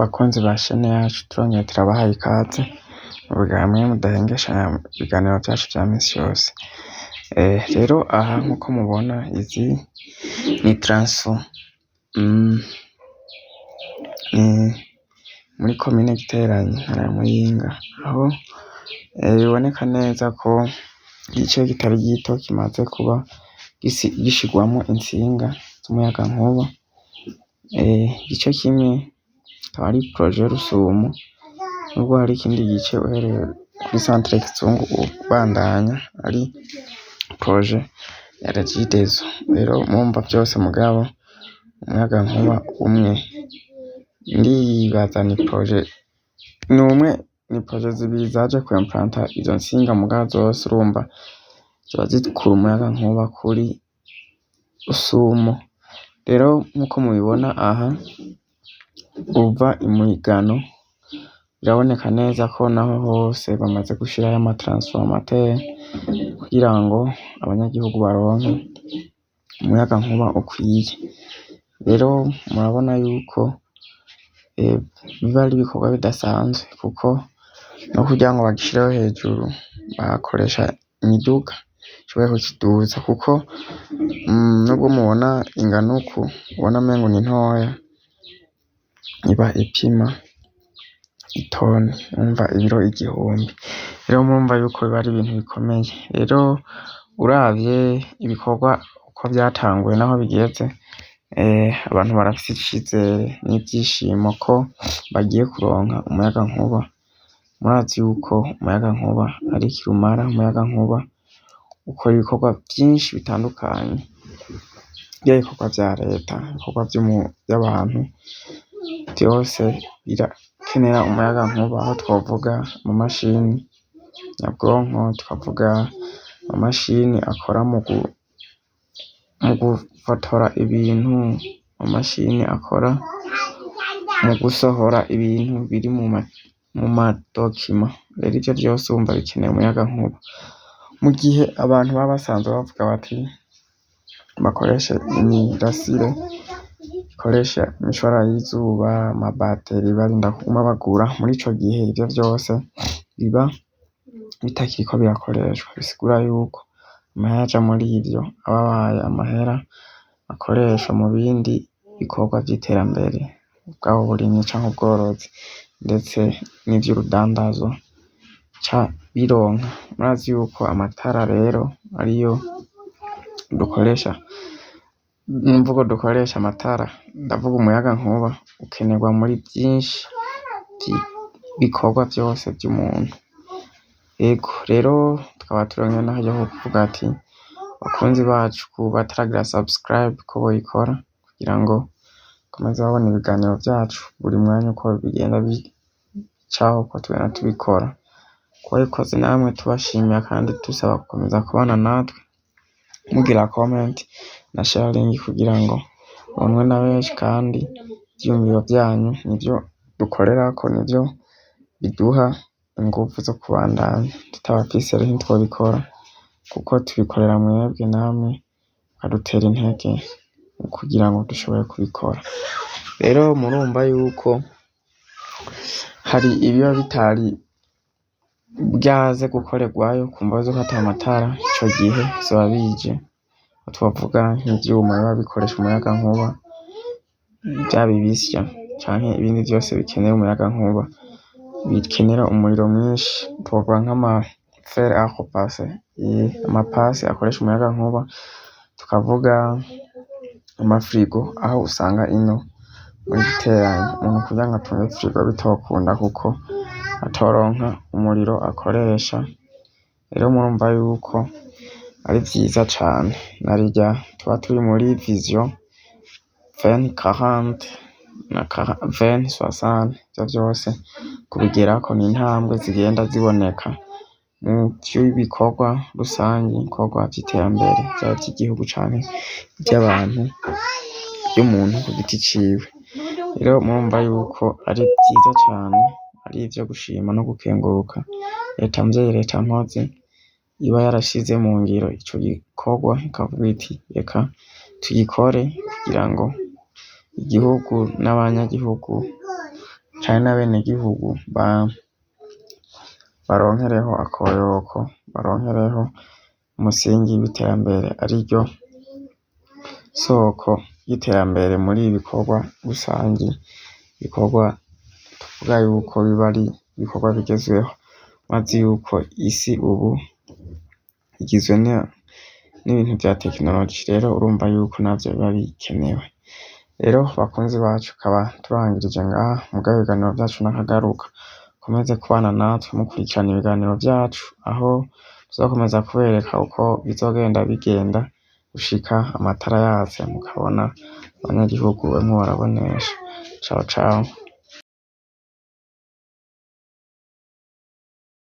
Bakunzi ba shene yacu turongeye turabahaye ikaze mu biganiro mudahengesha ibiganiro vyacu vya misi yose. Rero aha nkuko mubona izi ni transfo muri komine Giteranyi ntara ya Muyinga, aho biboneka neza ko igice kitari gito kimaze kuba gishirwamwo intsinga z'umuyagankuba. Igice kimwe akaba ari projet Rusumo, nubwo hari ikindi gice uhereye kuri centre Kizungu ubandanya ari projet ya Regideso. Rero murumva vyose mugabo umuyagankuba umwe, ndibaza ni projet n'umwe, ni projet zibiri zaje kwimplanta izo ntsinga mugabo zose urumva ziba zikura umuyagankuba kuri Rusumo. Rero nkuko mubibona aha uva imigano biraboneka neza ko naho hose bamaze gushirayo amatransformateur kugira ngo abanyagihugu baronke umuyagankuba ukwiye. Rero murabona yuko biba ari ibikorwa bidasanzwe, kuko no kugira ngo bagishireho hejuru bakoresha imiduga ishoboye kukiduza, kuko nubwo mubona ingano uku ubona umengo ni ntoya, iba ipima itoni, urumva ibiro 1000. Rero murumva yuko biba ari ibintu bikomeye. Rero uravye ibikorwa uko vyatanguye naho bigeze, abantu barafise icizere n'ivyishimo ko bagiye kuronka umuyagankuba. Murazi yuko umuyagankuba ari kirumara, umuyagankuba ukora ibikorwa vyinshi bitandukanye, vya bikorwa vya leta, ibikorwa vy'abantu, vyose birakenera umuyagankuba. Aho twovuga mu mashini nyabwonko, tukavuga amamashini akora mu gufotora ibintu, amamashini akora mu gusohora ibintu biri mu madokima. Rero ivyo vyose wumva bikeneye umuyagankuba, mu gihe abantu baba basanzwe bavuga bati bakoreshe imirasire ikoresha imishwara y'izuba, amabateri barinda kuguma bagura. Muri ico gihe ivyo vyose biba bitakiriko birakoreshwa, bisigura yuko amahera aja muri ivyo aba abaye amahera akoreshwa mu bindi bikorwa vy'iterambere, bwaba uburimyi canke ubworozi, ndetse n'ivy'urudandazo ca bironka. Murazi yuko amatara rero ariyo dukoresha, n'imvugo dukoresha amatara, ndavuga umuyagankuba ukenerwa muri vyinshi bikorwa vyose vy'umuntu. Ego rero tukaba turonke n'akaryo ko kuvuga ati bakunzi bacu bataragira subscribe ko boyikora, kugira ngo bakomeze babona ibiganiro vyacu buri mwanya uko bigenda bicaho, uko tugenda tubikora. Kubabikoze namwe tubashimira kandi dusaba gukomeza kubana natwe, mugira comment na sharing kugira ngo bonwe na benshi, kandi ivyiyumviro vyanyu nivyo dukorerako, nivyo biduha inguvu zo kubandanya. Tutabafise rero ntitwobikora, kuko tubikorera mwebwe, namwe mukadutera intege kugira ngo dushobore kubikora. Rero murumva yuko hari ibiba bitari byaze gukorerwayo ku mvo z'uko ata matara ico gihe vyoba bije. Twovuga nk'ivyuma biba bikoresha umuyagankuba, vyaba ibisya canke ibindi vyose bikenera umuyagankuba, bikenera umuriro mwinshi. Twovuga nk'amafer a repasser, amapasi akoresha umuyagankuba, tukavuga amafrigo, aho usanga ino muri Giteranyi umuntu kugira ngo atunge firigo bitokunda, kuko atoronka umuriro akoresha. Rero murumva yuko ari vyiza cane, narirya tuba turi muri vision 2040 na 2060, ivyo vyose kubigerako ni intambwe zigenda ziboneka mu vy'ibikorwa rusangi, ibikorwa vy'iterambere, vyaba vy'igihugu canke ivy'abantu, vy'umuntu ku giti ciwe. Rero murumva yuko ari vyiza cane, ari ivyo gushima no gukenguruka leta mvyeyi, leta mpozi iba yarashize mu ngiro ico gikorwa, ikavuga iti reka tugikore kugira ngo igihugu n'abanyagihugu canke n'abenegihugu baronkereho akoyoko, baronkereho umusingi w'iterambere, ariryo soko y'iterambere muri ibi bikorwa rusangi, ibikorwa tuvuga yuko biba ari ibikorwa bigezweho, maze yuko isi ubu igizwe n'ibintu vya tekinoloji, rero urumva yuko navyo biba bikenewe. Rero bakunzi bacu, tukaba turangirije ngaha, mugabo ibiganiro vyacu nakagaruka. Mukomeze kubana natwe mukurikirana ibiganiro vyacu, aho tuzakomeza kubereka uko bizogenda bigenda gushika amatara yatse, mukabona abanyagihugu barimwo barabonesha. Ciao ciao.